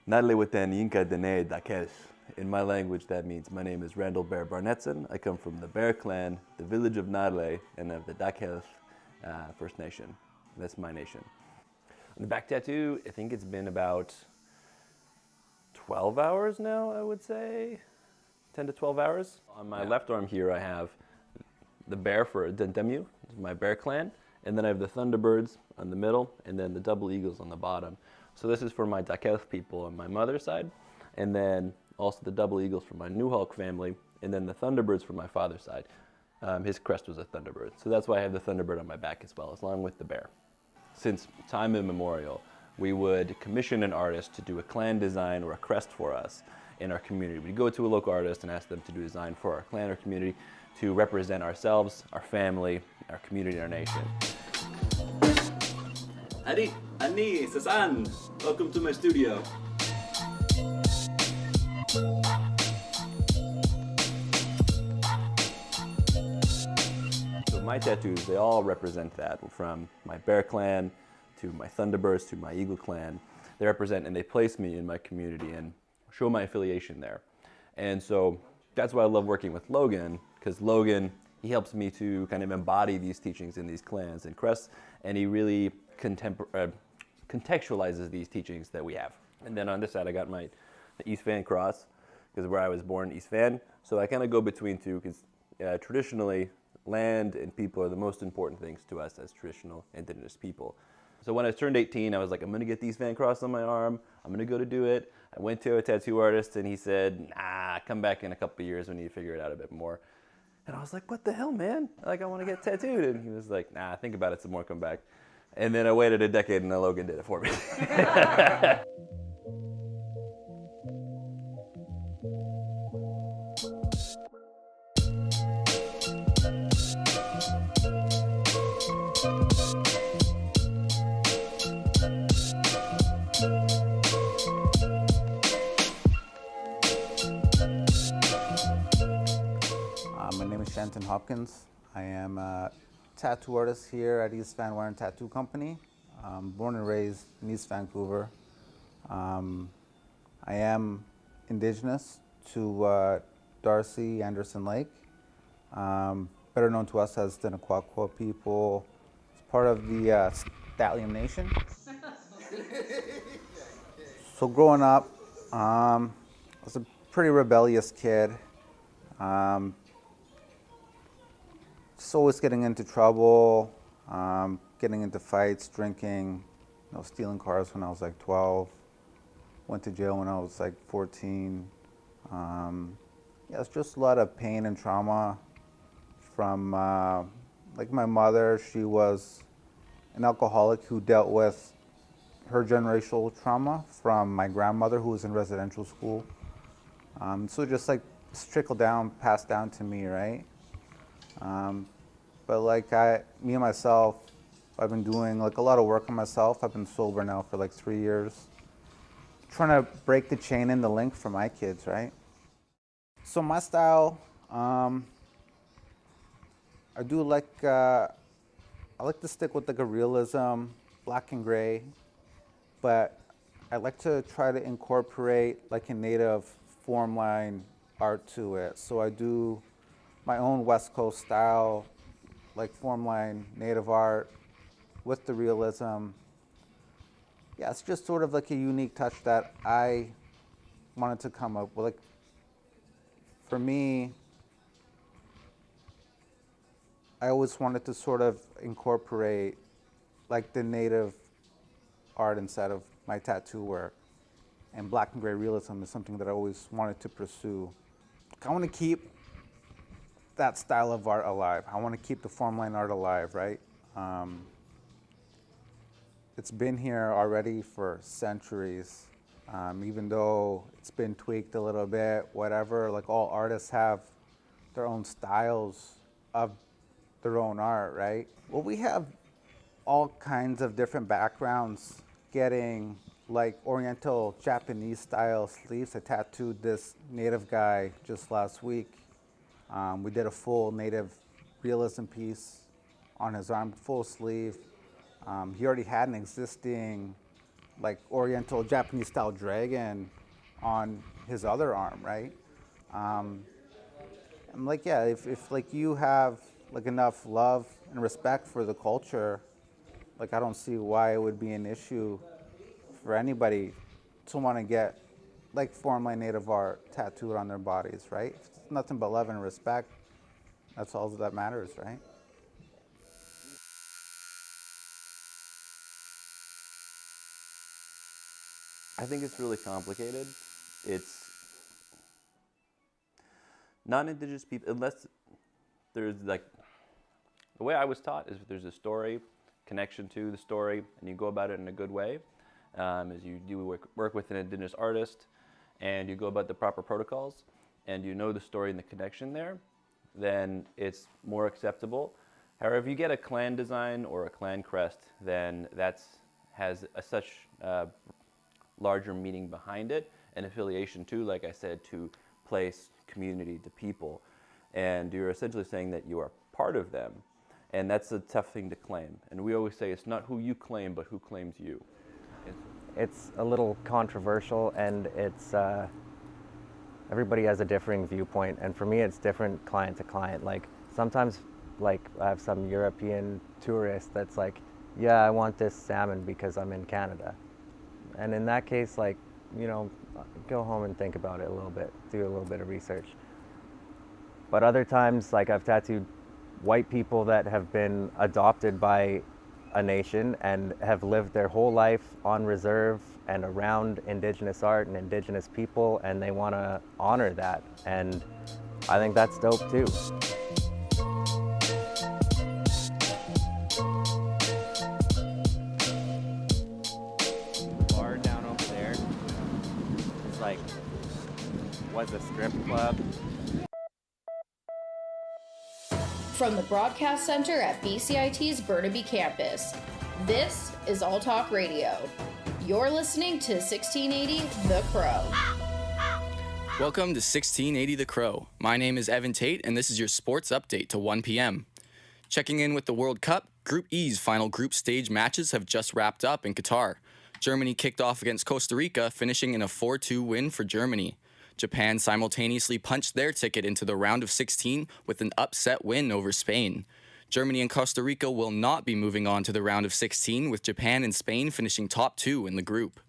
nadle within yinka dene dakesh. In my language, that means my name is Randall Bear Barnetson. I come from the Bear Clan, the village of Nadle, and of the Dakel First Nation. That's my nation. On the back tattoo, I think it's been about 12 hours now, I would say. 10 to 12 hours. On my left arm here, I have the bear for Dentemu, my Bear Clan, and then I have the Thunderbirds on the middle, and then the double eagles on the bottom. So this is for my Dakel people on my mother's side, and then also the double eagles for my Newhawk family, and then the Thunderbirds for my father's side. His crest was a Thunderbird, so that's why I have the Thunderbird on my back as well, along with the bear. Since time immemorial, we would commission an artist to do a clan design or a crest for us in our community. We'd go to a local artist and ask them to do a design for our clan or community to represent ourselves, our family, our community, our nation. Adi, Ani, Sasan, welcome to my studio. So my tattoos, they all represent that, from my Bear Clan to my Thunderbirds to my Eagle Clan. They represent and they place me in my community and show my affiliation there. And so that's why I love working with Logan, because Logan, he helps me to kind of embody these teachings in these clans and crests, and he really contextualizes these teachings that we have. And then on this side, I got the East Van cross, because where I was born, East Van. So I kind of go between two, because traditionally, land and people are the most important things to us as traditional indigenous people. So when I turned 18, I was like, I'm gonna get the East Van cross on my arm. I'm gonna go to do it. I went to a tattoo artist and he said, nah, come back in a couple of years when you figure it out a bit more. And I was like, what the hell, man? I want to get tattooed. And he was like, nah, think about it some more, come back. And then I waited a decade and then Logan did it for me. My name is Shanton Hopkins. I am a tattoo artist here at East Van Warren Tattoo Company. Born and raised in East Vancouver. I am Indigenous to Darcy Anderson Lake, better known to us as the Naquaqua people. It's part of the Stallion Nation. So growing up, I was a pretty rebellious kid. Just always getting into trouble, getting into fights, drinking, stealing cars when I was like 12. Went to jail when I was like 14. It's just a lot of pain and trauma from like my mother. She was an alcoholic who dealt with her generational trauma from my grandmother, who was in residential school. So just like trickled down, passed down to me, right? But like me and myself, I've been doing like a lot of work on myself. I've been sober now for like 3 years. Trying to break the chain and the link for my kids, right? So my style, I do like, I like to stick with like a realism, black and gray, but I like to try to incorporate like a native form line art to it. So I do my own West Coast style, like form line native art with the realism. Yeah, it's just sort of like a unique touch that I wanted to come up with. Like, for me, I always wanted to sort of incorporate like the native art inside of my tattoo work. And black and gray realism is something that I always wanted to pursue. I want to keep that style of art alive. I want to keep the form line art alive, right? It's been here already for centuries, even though it's been tweaked a little bit, whatever. Like all artists have their own styles of their own art, right? Well, we have all kinds of different backgrounds getting like Oriental Japanese style sleeves. I tattooed this native guy just last week. We did a full native realism piece on his arm, full sleeve. He already had an existing like Oriental Japanese style dragon on his other arm, right? I'm like, yeah, if like you have like enough love and respect for the culture, like I don't see why it would be an issue for anybody to want to get like form line native art tattooed on their bodies, right? If it's nothing but love and respect, that's all that matters, right? I think it's really complicated. It's non-Indigenous people, unless there's like, the way I was taught is if there's a story, connection to the story, and you go about it in a good way, as you do work with an Indigenous artist, and you go about the proper protocols, and you know the story and the connection there, then it's more acceptable. However, if you get a clan design or a clan crest, then that has such larger meaning behind it, and affiliation too, like I said, to place, community, to people. And you're essentially saying that you are part of them. And that's a tough thing to claim. And we always say it's not who you claim, but who claims you. It's a little controversial, and it's everybody has a differing viewpoint. And for me, it's different client to client. Like sometimes, like I have some European tourist that's like, yeah, I want this salmon because I'm in Canada. And in that case, like, you know, go home and think about it a little bit, do a little bit of research. But other times, like I've tattooed white people that have been adopted by a nation and have lived their whole life on reserve and around Indigenous art and Indigenous people, and they want to honor that. And I think that's dope too. Bar down over there is like, was a strip club. From the broadcast center at BCIT's Burnaby Campus, this is All Talk Radio. You're listening to 1680 The Crow. Welcome to 1680 The Crow. My name is Evan Tate, and this is your sports update to 1 p.m. Checking in with the World Cup, Group E's final group stage matches have just wrapped up in Qatar. Germany kicked off against Costa Rica, finishing in a 4-2 win for Germany. Japan simultaneously punched their ticket into the round of 16 with an upset win over Spain. Germany and Costa Rica will not be moving on to the round of 16, with Japan and Spain finishing top 2 in the group.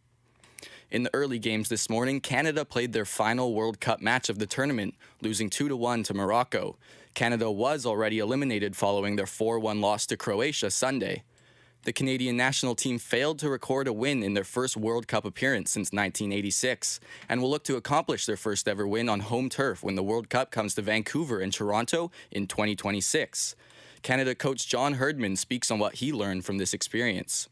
In the early games this morning, Canada played their final World Cup match of the tournament, losing 2-1 to Morocco. Canada was already eliminated following their 4-1 loss to Croatia Sunday. The Canadian national team failed to record a win in their first World Cup appearance since 1986 and will look to accomplish their first ever win on home turf when the World Cup comes to Vancouver and Toronto in 2026. Canada coach John Herdman speaks on what he learned from this experience.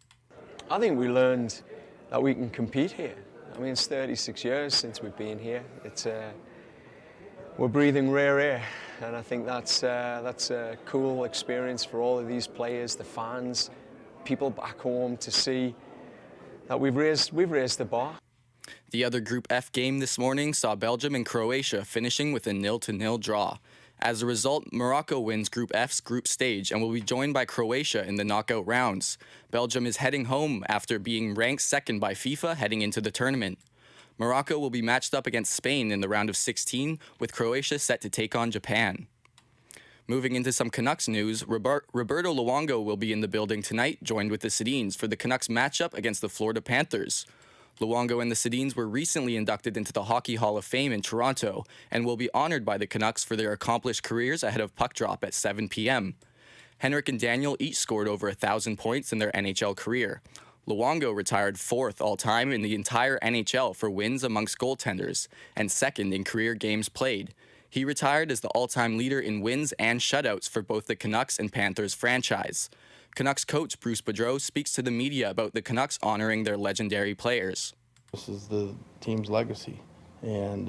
I think we learned that we can compete here. I mean, it's 36 years since we've been here. We're breathing rare air, and I think that's a cool experience for all of these players, the fans, people back home to see that we've raised the bar. The other Group F game this morning saw Belgium and Croatia finishing with a 0-0 draw. As a result, Morocco wins Group F's group stage and will be joined by Croatia in the knockout rounds. Belgium is heading home after being ranked second by FIFA heading into the tournament. Morocco will be matched up against Spain in the round of 16, with Croatia set to take on Japan. Moving into some Canucks news, Roberto Luongo will be in the building tonight, joined with the Sedins, for the Canucks matchup against the Florida Panthers. Luongo and the Sedins were recently inducted into the Hockey Hall of Fame in Toronto and will be honored by the Canucks for their accomplished careers ahead of puck drop at 7 p.m. Henrik and Daniel each scored over 1,000 points in their NHL career. Luongo retired 4th all-time in the entire NHL for wins amongst goaltenders and 2nd in career games played. He retired as the all-time leader in wins and shutouts for both the Canucks and Panthers franchise. Canucks coach Bruce Boudreau speaks to the media about the Canucks honoring their legendary players. This is the team's legacy, and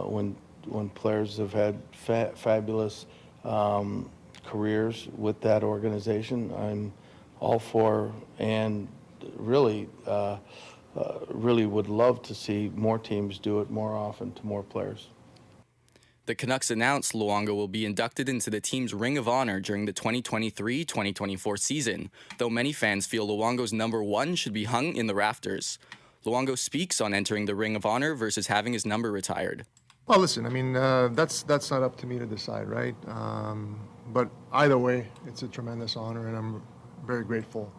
when players have had fabulous careers with that organization, I'm all for, and really would love to see more teams do it more often to more players. The Canucks announced Luongo will be inducted into the team's Ring of Honor during the 2023-2024 season, though many fans feel Luongo's number 1 should be hung in the rafters. Luongo speaks on entering the Ring of Honor versus having his number retired. Well, listen, I mean, that's not up to me to decide, right? But either way, it's a tremendous honor, and I'm very grateful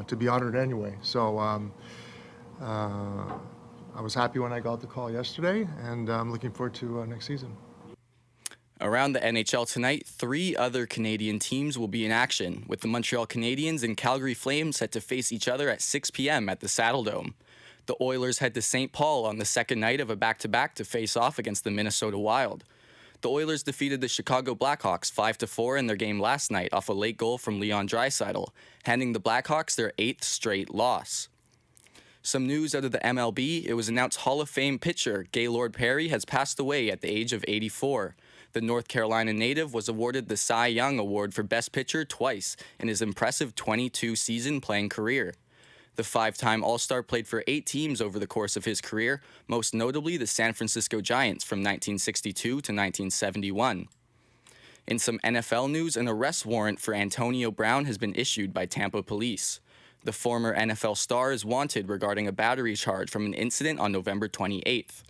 to be honored anyway. So I was happy when I got the call yesterday, and I'm looking forward to next season. Around the NHL tonight, 3 other Canadian teams will be in action, with the Montreal Canadiens and Calgary Flames set to face each other at 6 p.m. at the Saddledome. The Oilers head to St. Paul on the second night of a back-to-back to face off against the Minnesota Wild. The Oilers defeated the Chicago Blackhawks 5-4 in their game last night off a late goal from Leon Draisaitl, handing the Blackhawks their 8th straight loss. Some news out of the MLB, it was announced Hall of Fame pitcher Gaylord Perry has passed away at the age of 84. The North Carolina native was awarded the Cy Young Award for Best Pitcher twice in his impressive 22-season playing career. The 5-time All-Star played for 8 teams over the course of his career, most notably the San Francisco Giants from 1962 to 1971. In some NFL news, an arrest warrant for Antonio Brown has been issued by Tampa police. The former NFL star is wanted regarding a battery charge from an incident on November 28th.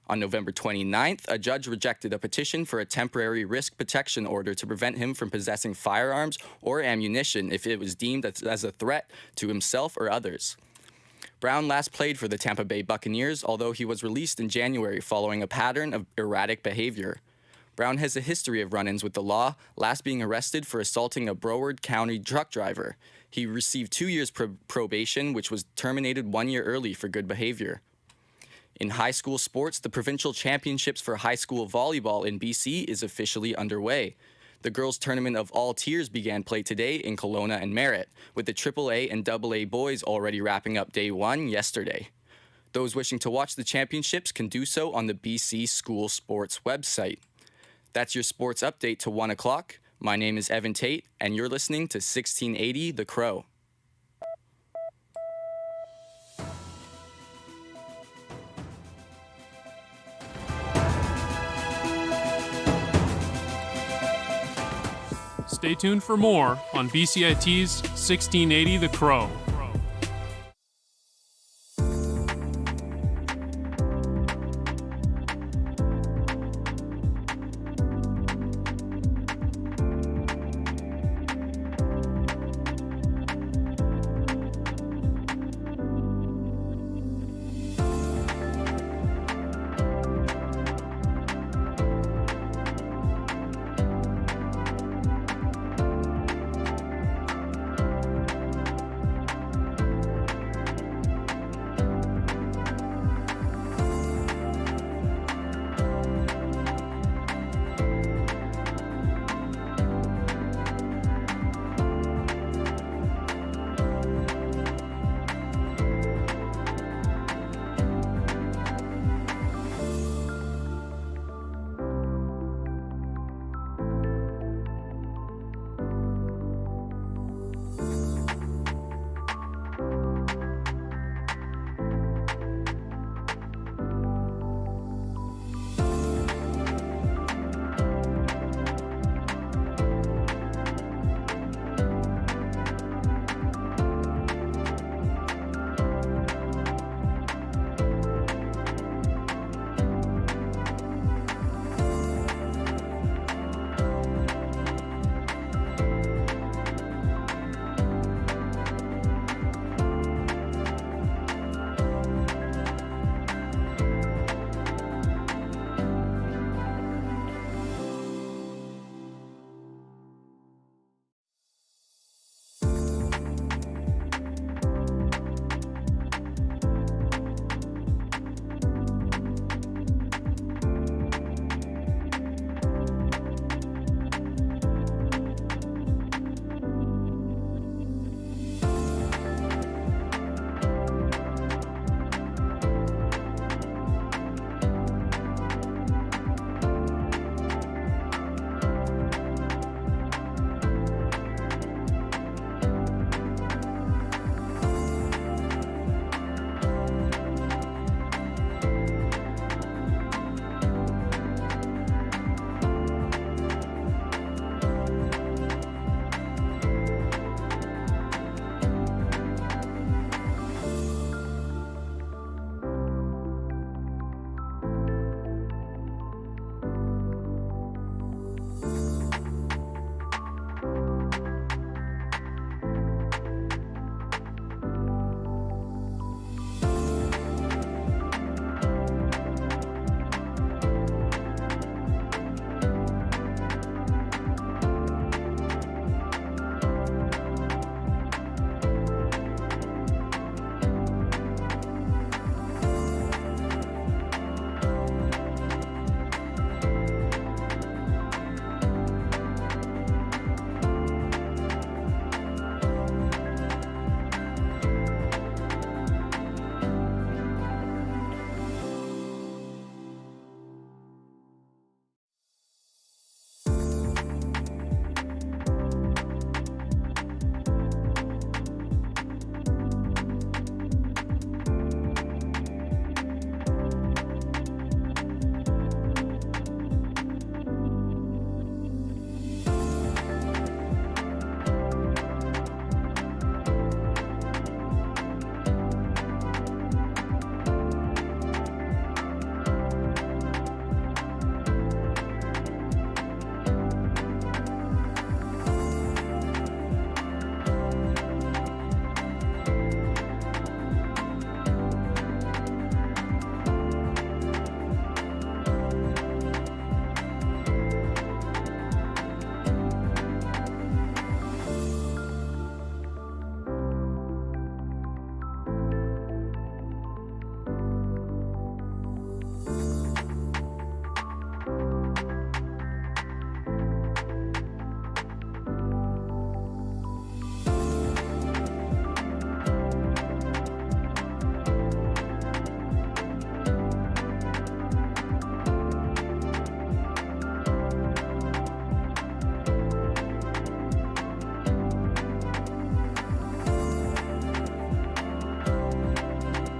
On November 29th, a judge rejected a petition for a temporary risk protection order to prevent him from possessing firearms or ammunition if it was deemed as a threat to himself or others. Brown last played for the Tampa Bay Buccaneers, although he was released in January following a pattern of erratic behavior. Brown has a history of run-ins with the law, last being arrested for assaulting a Broward County truck driver. He received 2 years probation, which was terminated 1 year early for good behavior. In high school sports, the provincial championships for high school volleyball in BC is officially underway. The girls' tournament of all tiers began play today in Kelowna and Merritt, with the AAA and AA boys already wrapping up day 1 yesterday. Those wishing to watch the championships can do so on the BC School Sports website. That's your sports update to 1 o'clock. My name is Evan Tate, and you're listening to 1680 The Crow. Stay tuned for more on BCIT's 1680 The Crow.